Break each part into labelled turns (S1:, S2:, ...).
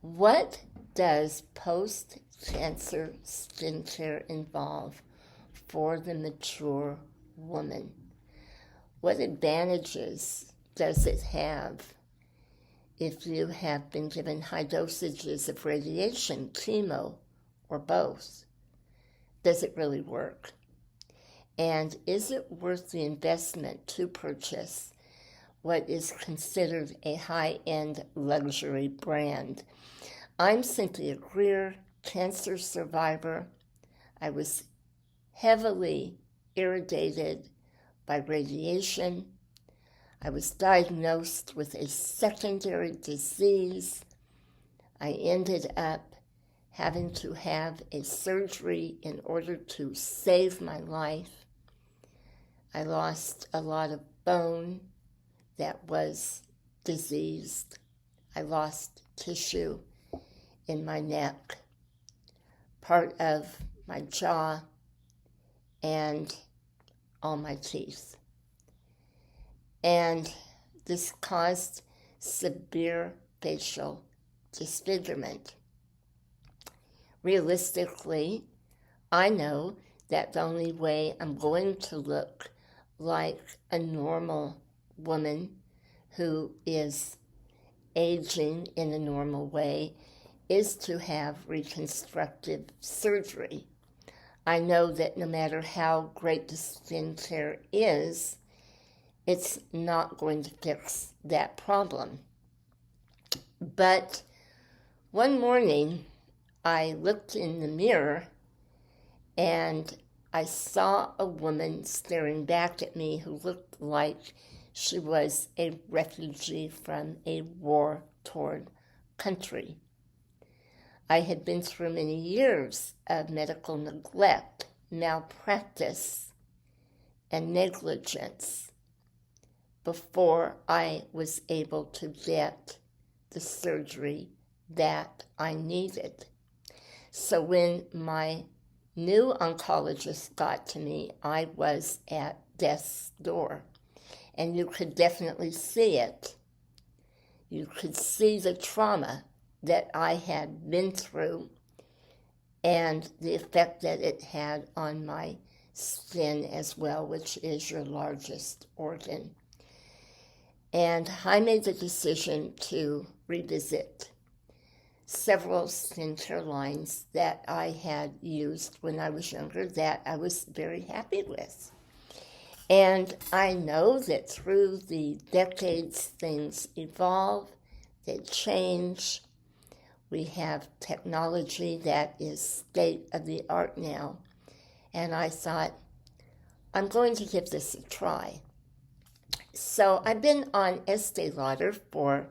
S1: What does post-cancer skincare involve for the mature woman? What advantages does it have if you have been given high dosages of radiation, chemo, or both? Does it really work? And is it worth the investment to purchase what is considered a high-end luxury brand? I'm Cynthia Greer, cancer survivor. I was heavily irradiated by radiation. I was diagnosed with a secondary disease. I ended up having to have a surgery in order to save my life. I lost a lot of bone that was diseased. I lost tissue in my neck, part of my jaw, and all my teeth. And this caused severe facial disfigurement. Realistically, I know that the only way I'm going to look like a normal woman who is aging in a normal way is to have reconstructive surgery. I know that no matter how great the skincare is, it's not going to fix that problem. But one morning, I looked in the mirror and I saw a woman staring back at me who looked like she was a refugee from a war-torn country. I had been through many years of medical neglect, malpractice, and negligence before I was able to get the surgery that I needed. So when my new oncologist got to me, I was at death's door. And you could definitely see it. You could see the trauma that I had been through and the effect that it had on my skin as well, which is your largest organ. And I made the decision to revisit several skincare lines that I had used when I was younger that I was very happy with. And I know that through the decades, things evolve, they change. We have technology that is state of the art now. And I thought, I'm going to give this a try. So I've been on Estée Lauder for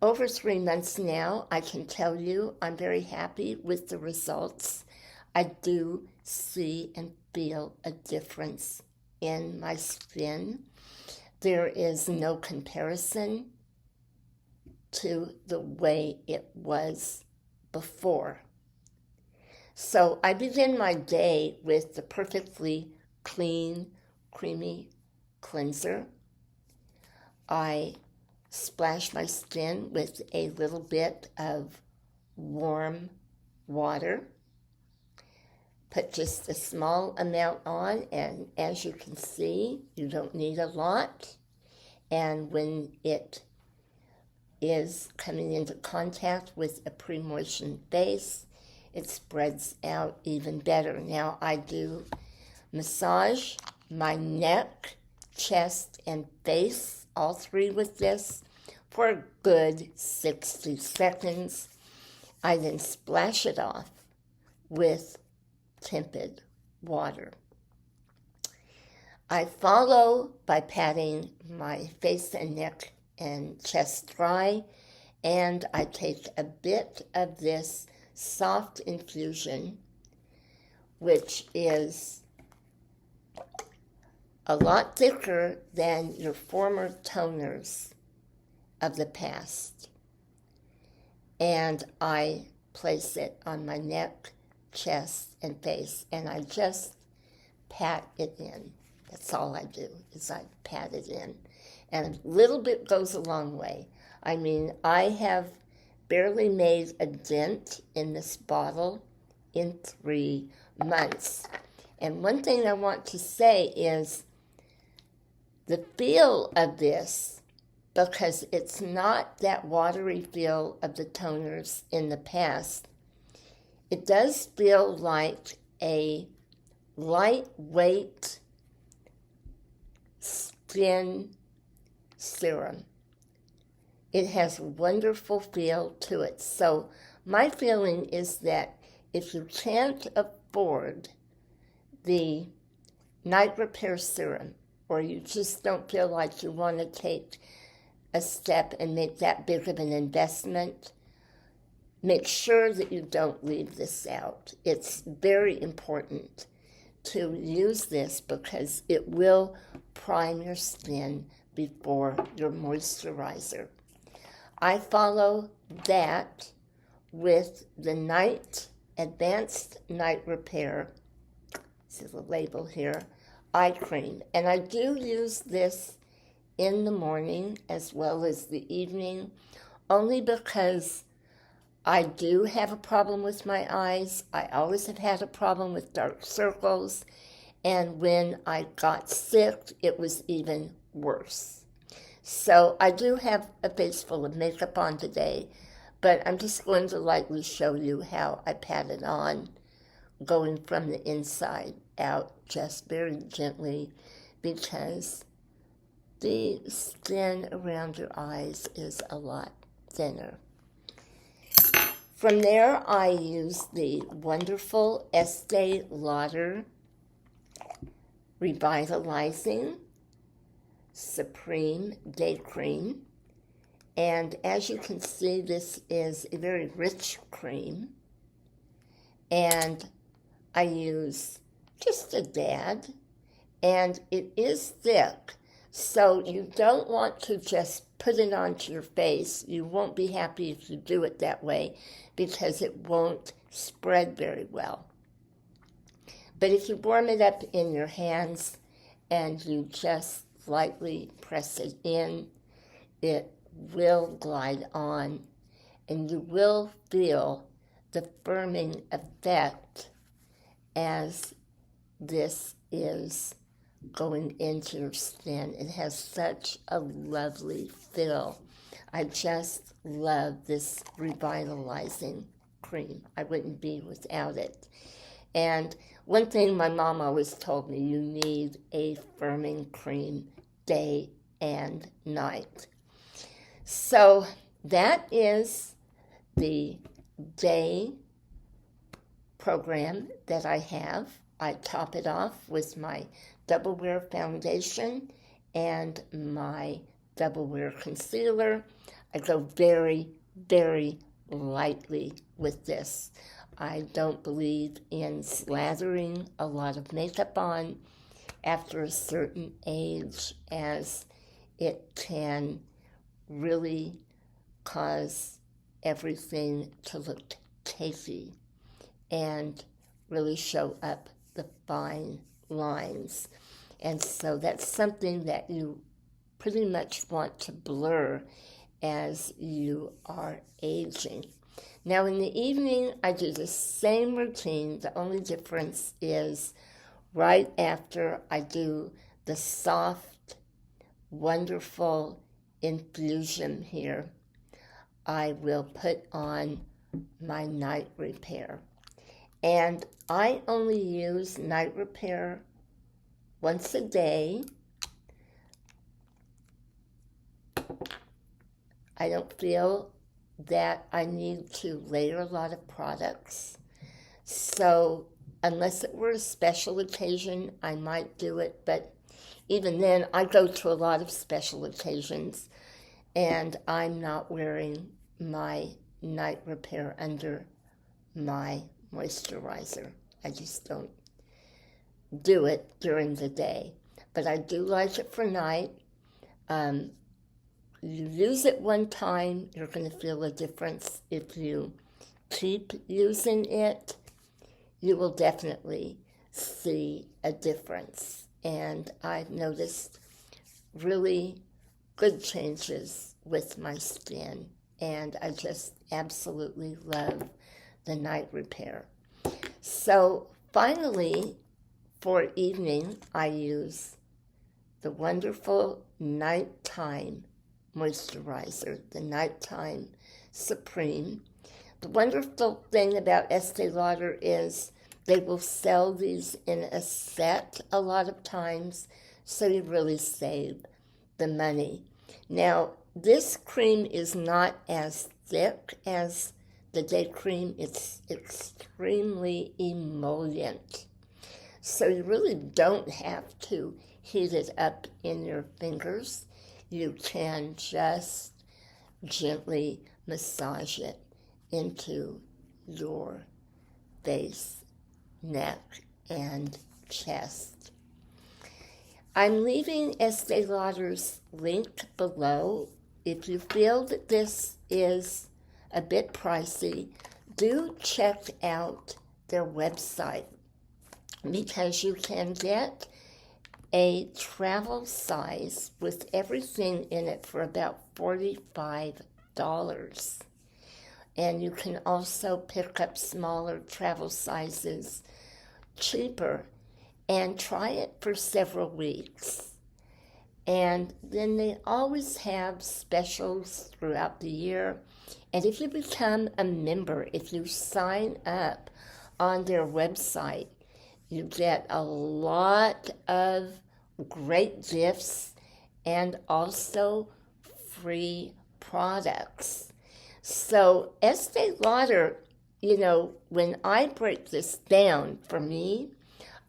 S1: over 3 months now. I can tell you I'm very happy with the results. I do see and feel a difference in my skin. There is no comparison to the way it was before. So I begin my day with the perfectly clean, creamy cleanser. I splash my skin with a little bit of warm water. Put just a small amount on, and as you can see, you don't need a lot. And when it is coming into contact with a pre-moistened base, it spreads out even better. Now I do massage my neck, chest, and face, all three with this, for a good 60 seconds. I then splash it off with tepid water. I follow by patting my face and neck and chest dry, and I take a bit of this soft infusion, which is a lot thicker than your former toners of the past. And I place it on my neck, chest, and face, and I just pat it in. That's all I do, is I pat it in. And a little bit goes a long way. I mean, I have barely made a dent in this bottle in 3 months. And one thing I want to say is the feel of this, because it's not that watery feel of the toners in the past, it does feel like a lightweight skin serum. It has a wonderful feel to it. So my feeling is that if you can't afford the night repair serum, or you just don't feel like you want to take a step and make that big of an investment, make sure that you don't leave this out. It's very important to use this because it will prime your skin before your moisturizer. I follow that with the Advanced Night Repair, this is the label here, eye cream. And I do use this in the morning as well as the evening, only because I do have a problem with my eyes. I always have had a problem with dark circles, and when I got sick, it was even worse. So I do have a face full of makeup on today, but I'm just going to lightly show you how I pat it on, going from the inside out just very gently, because the skin around your eyes is a lot thinner. From there, I use the wonderful Estée Lauder Revitalizing Supreme Day Cream. And as you can see, this is a very rich cream. And I use just a dab. And it is thick. So you don't want to just put it onto your face. You won't be happy if you do it that way because it won't spread very well. But if you warm it up in your hands and you just lightly press it in, it will glide on and you will feel the firming effect as this is going into your skin. It has such a lovely feel. I just love this revitalizing cream. I wouldn't be without it. And one thing my mom always told me, you need a firming cream day and night. So that is the day program that I have. I top it off with my Double Wear foundation and my Double Wear concealer. I go very, very lightly with this. I don't believe in slathering a lot of makeup on after a certain age, as it can really cause everything to look cakey and really show up the fine lines. And so that's something that you pretty much want to blur as you are aging. Now in the evening, I do the same routine. The only difference is right after I do the soft, wonderful infusion here, I will put on my night repair. And I only use night repair once a day. I don't feel that I need to layer a lot of products. So unless it were a special occasion, I might do it. But even then, I go to a lot of special occasions, and I'm not wearing my night repair under my moisturizer. I just don't do it during the day. But I do like it for night. You use it one time, you're going to feel a difference. If you keep using it, you will definitely see a difference. And I've noticed really good changes with my skin and I just absolutely love the night repair. So finally, for evening, I use the wonderful nighttime moisturizer, the Nighttime Supreme. The wonderful thing about Estee Lauder is they will sell these in a set a lot of times, so you really save the money. Now, this cream is not as thick as the day cream. It's extremely emollient. So you really don't have to heat it up in your fingers. You can just gently massage it into your face, neck, and chest. I'm leaving Estee Lauder's link below. If you feel that this is a bit pricey, do check out their website, because you can get a travel size with everything in it for about $45. And you can also pick up smaller travel sizes cheaper and try it for several weeks. And then they always have specials throughout the year. And if you become a member, if you sign up on their website, you get a lot of great gifts and also free products. So Estee Lauder, when I break this down for me,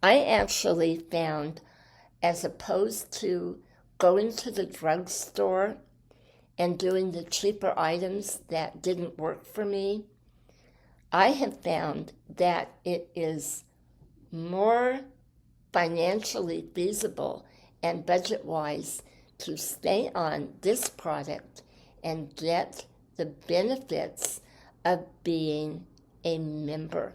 S1: I actually found, as opposed to going to the drugstore and doing the cheaper items that didn't work for me, I have found that it is more financially feasible and budget-wise to stay on this product and get the benefits of being a member.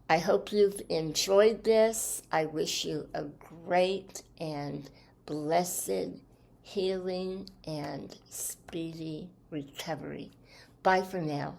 S1: I hope you've enjoyed this. I wish you a great and blessed healing and speedy recovery. Bye for now.